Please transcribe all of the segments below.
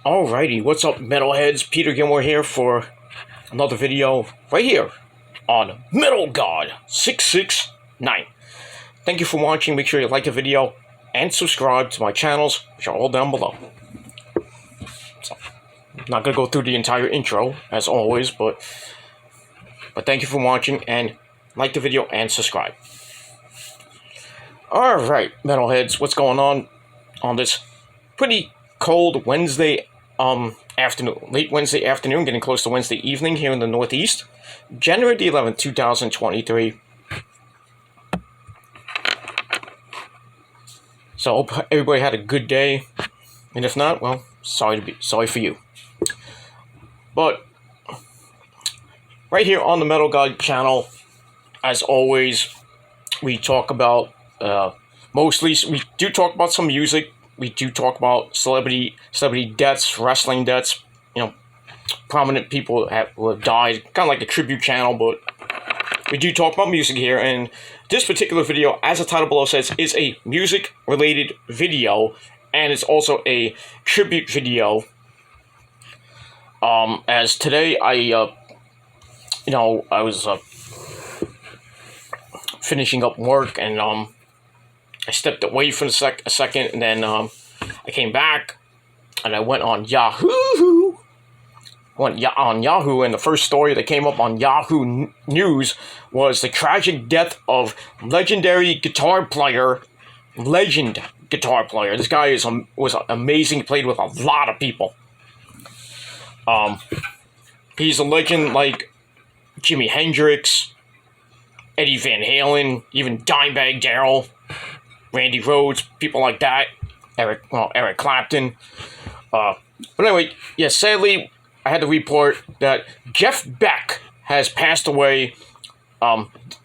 Alrighty, what's up, metalheads? Peter Gilmore here for another video right here on Metal God 669. Thank you for watching. Make sure you like the video and subscribe to my channels, which are all down below. So, I'm not gonna go through the entire intro as always, but thank you for watching and like the video and subscribe. Alright, metalheads, what's going on this pretty cold Wednesday afternoon, late Wednesday afternoon, getting close to Wednesday evening here in the Northeast, January the 11th, 2023. So I hope everybody had a good day, and if not, well, sorry for you. But right here on the Metal God channel, as always, we talk about mostly we do talk about some music. We do talk about celebrity deaths, wrestling deaths, prominent people who have died, kind of like a tribute channel, but we do talk about music here, and this particular video, as the title below says, is a music-related video, and it's also a tribute video. As today, I was finishing up work, and I stepped away for a second, and then I came back, and I went on Yahoo. On Yahoo, and the first story that came up on Yahoo News was the tragic death of legendary guitar player. This guy was amazing. He played with a lot of people. He's a legend like Jimi Hendrix, Eddie Van Halen, even Dimebag Darrell, Randy Rhoads, people like that, Eric Clapton. But anyway, yeah, sadly, I had to report that Jeff Beck has passed away.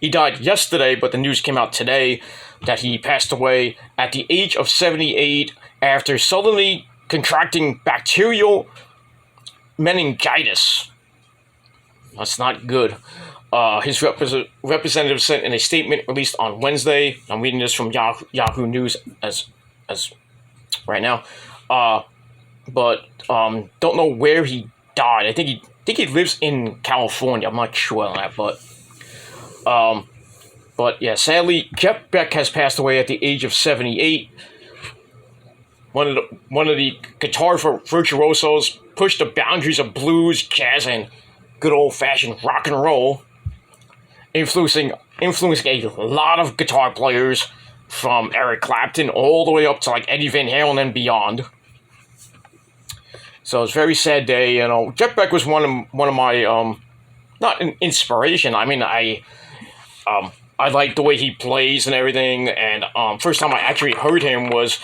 He died yesterday, but the news came out today that he passed away at the age of 78 after suddenly contracting bacterial meningitis. That's not good. His representative sent in a statement released on Wednesday. I'm reading this from Yahoo News as right now. But don't know where he died. I think he lives in California. I'm not sure on that, but yeah, sadly, Jeff Beck has passed away at the age of 78. One of the guitar virtuosos, pushed the boundaries of blues, jazz, and good old-fashioned rock and roll, influencing a lot of guitar players from Eric Clapton all the way up to like Eddie Van Halen and beyond. So it's a very sad day. Jeff Beck was one of my not an inspiration. I mean, I like the way he plays and everything. And first time I actually heard him was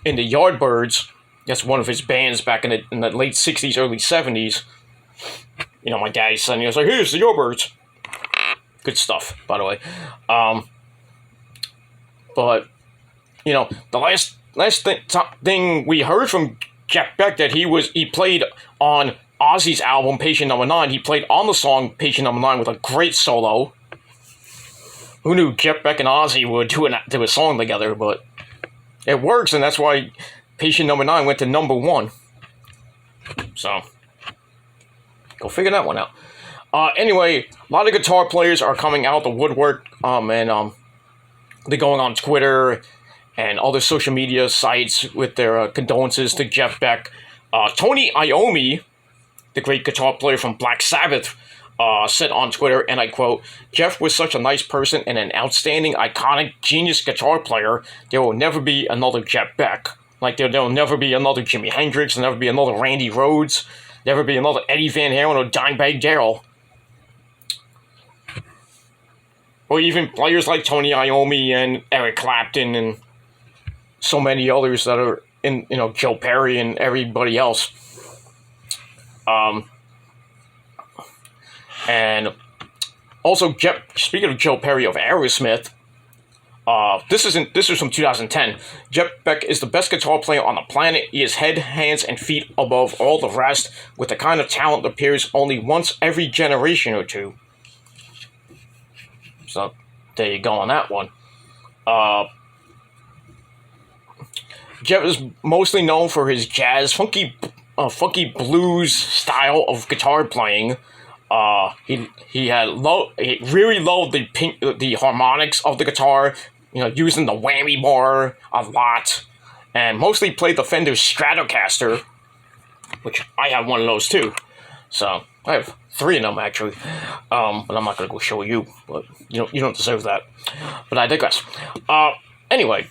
in the Yardbirds. That's one of his bands back in the late 60s, early 70s. My daddy sent me. I was like, "Here's the Yardbirds." Good stuff, by the way. But the last thing we heard from Jeff Beck that he played on Ozzy's album Patient Number 9. He played on the song Patient Number 9 with a great solo. Who knew Jeff Beck and Ozzy would do a song together? But it works, and that's why Patient Number 9 went to number 1. So go figure that one out. Anyway, a lot of guitar players are coming out the woodwork, and they're going on Twitter and other social media sites with their condolences to Jeff Beck. Tony Iommi, the great guitar player from Black Sabbath, said on Twitter, and I quote, "Jeff was such a nice person and an outstanding, iconic, genius guitar player. There will never be another Jeff Beck. Like there'll never be another Jimi Hendrix, there'll never be another Randy Rhoads, never be another Eddie Van Halen or Dimebag Darrell. Or even players like Tony Iommi and Eric Clapton and so many others that are in, Joe Perry and everybody else." And also, speaking of Joe Perry of Aerosmith, this is from 2010. Jeff Beck is the best guitar player on the planet. He is head, hands, and feet above all the rest, with the kind of talent that appears only once every generation or two. So there you go on that one. Jeff is mostly known for his jazz, funky funky blues style of guitar playing. He really loved the harmonics of the guitar, using the whammy bar a lot, and mostly played the Fender Stratocaster, which I have one of those too. So I have 3 of them actually, but I'm not gonna go show you. But you don't deserve that. But I digress. Anyway,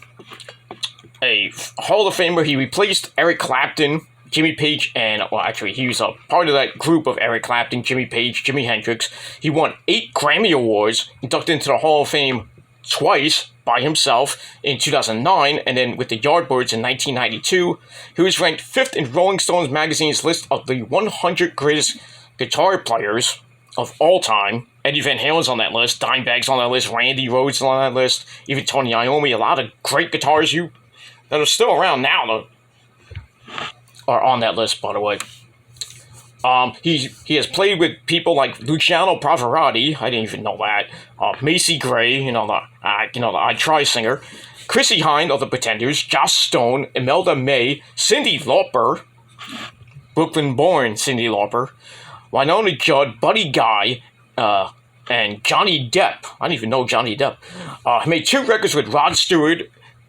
a Hall of Famer, he replaced Eric Clapton, Jimmy Page, and, well, actually, he was a part of that group of Eric Clapton, Jimmy Page, Jimi Hendrix. He won 8 Grammy Awards, inducted into the Hall of Fame twice by himself in 2009, and then with the Yardbirds in 1992. He was ranked 5th in Rolling Stones magazine's list of the 100 greatest guitar players of all time. Eddie Van Halen's on that list, Dimebag's on that list, Randy Rhoads on that list, even Tony Iommi. A lot of great guitars that are still around now, though, are on that list, by the way. He has played with people like Luciano Pavarotti. I didn't even know that. Macy Gray, the I Try singer. Chrissie Hynde of the Pretenders. Joss Stone, Imelda May, Cyndi Lauper, Brooklyn-born Cyndi Lauper, Winona Judd, Buddy Guy, and Johnny Depp. I didn't even know Johnny Depp. He made 2 records with Rod Stewart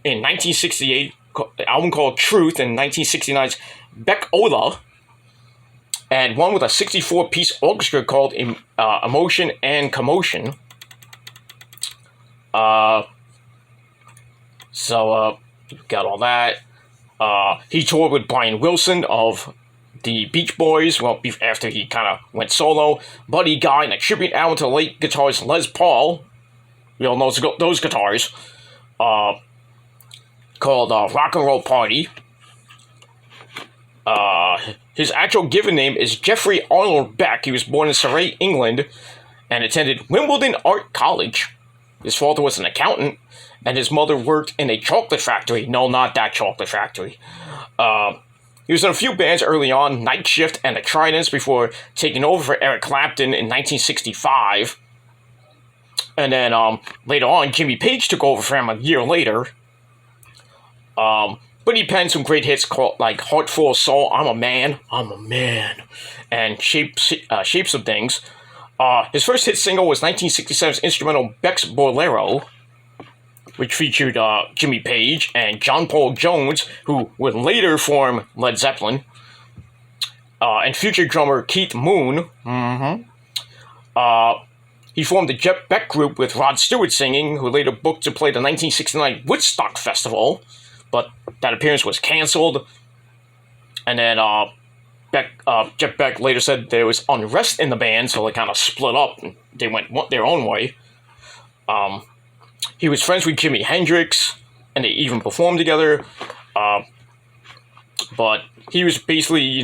in 1968, an album called Truth, and 1969's Beck Ola, and one with a 64-piece orchestra called Emotion and Commotion. Got all that. He toured with Brian Wilson of the Beach Boys, well, after he kind of went solo. Buddy Guy, and a tribute album to the late guitarist Les Paul. We all know those guitars. Called Rock and Roll Party. His actual given name is Jeffrey Arnold Beck. He was born in Surrey, England, and attended Wimbledon Art College. His father was an accountant, and his mother worked in a chocolate factory. No, not that chocolate factory. He was in a few bands early on, Night Shift and the Tridents, before taking over for Eric Clapton in 1965. And then later on, Jimmy Page took over for him a year later. But he penned some great hits called like Heart Full of Soul, I'm a Man, and Shapes of Things. His first hit single was 1967's instrumental Beck's Bolero, which featured Jimmy Page and John Paul Jones, who would later form Led Zeppelin, and future drummer Keith Moon. He formed the Jet Beck group with Rod Stewart singing, who later booked to play the 1969 Woodstock Festival, but that appearance was canceled. And then Jet Beck later said there was unrest in the band, so they kind of split up and they went their own way. He was friends with Jimi Hendrix, and they even performed together. But he was basically,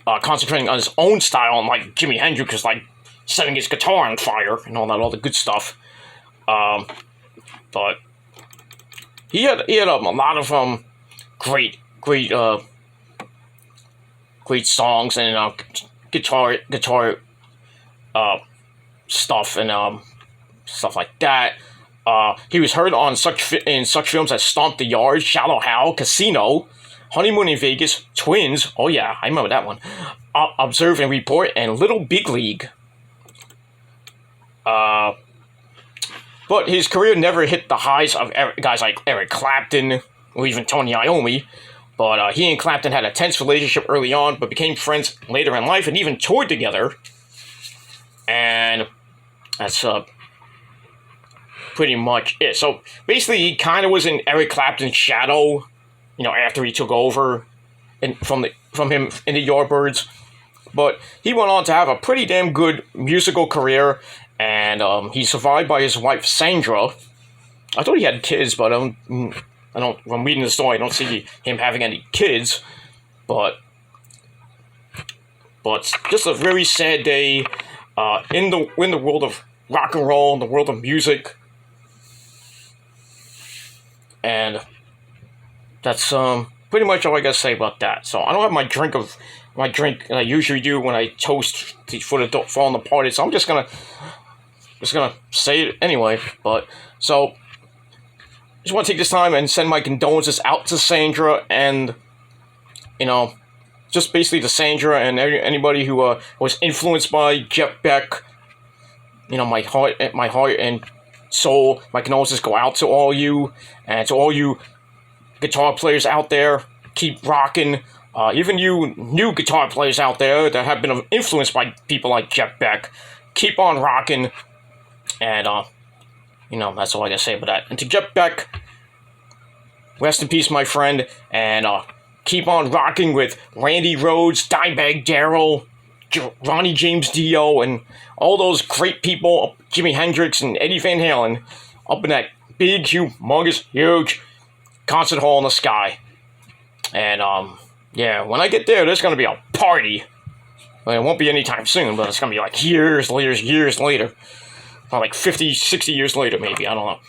concentrating on his own style, and like Jimi Hendrix was like setting his guitar on fire and all the good stuff. But he had a lot of great songs and guitar stuff and stuff like that. He was heard on such films as Stomp the Yard, Shallow Hal, Casino, Honeymoon in Vegas, Twins. Oh yeah, I remember that one. Observe and Report, and Little Big League. But his career never hit the highs of guys like Eric Clapton or even Tony Iommi. But he and Clapton had a tense relationship early on, but became friends later in life and even toured together. And that's pretty much it. So basically, he kind of was in Eric Clapton's shadow, after he took over from him in the Yardbirds. But he went on to have a pretty damn good musical career, and he's survived by his wife Sandra. I thought he had kids, but when I'm reading the story, I don't see him having any kids. But just a very sad day in the world of rock and roll, in the world of music. And that's pretty much all I gotta say about that. So I don't have my drink that I usually do when I toast for the falling apart. So I'm just gonna say it anyway. But so I just want to take this time and send my condolences out to Sandra, and just basically to Sandra and anybody who was influenced by Jeff Beck. My heart and soul, my condolences go out to all you, and to all you guitar players out there. Keep rocking. Even you new guitar players out there that have been influenced by people like Jeff Beck, keep on rocking. And that's all I gotta say about that. And to Jeff Beck, rest in peace, my friend, and keep on rocking with Randy Rhoads, Dimebag Darrell, Ronnie James Dio, and all those great people, Jimi Hendrix and Eddie Van Halen, up in that big, humongous, huge concert hall in the sky. And, when I get there, there's going to be a party. Well, it won't be anytime soon, but it's going to be like years later. Probably like 50, 60 years later, maybe. I don't know.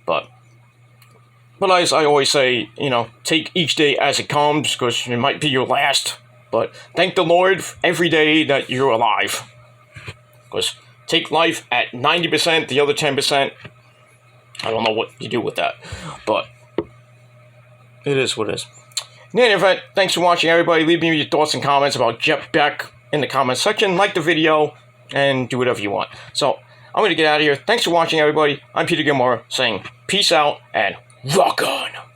But as I always say, take each day as it comes, because it might be your last. But thank the Lord every day that you're alive. Because take life at 90%, the other 10%, I don't know what you do with that. But it is what it is. In any event, thanks for watching, everybody. Leave me your thoughts and comments about Jeff Beck in the comments section. Like the video, and do whatever you want. So, I'm going to get out of here. Thanks for watching, everybody. I'm Peter Gilmore, saying peace out, and rock on!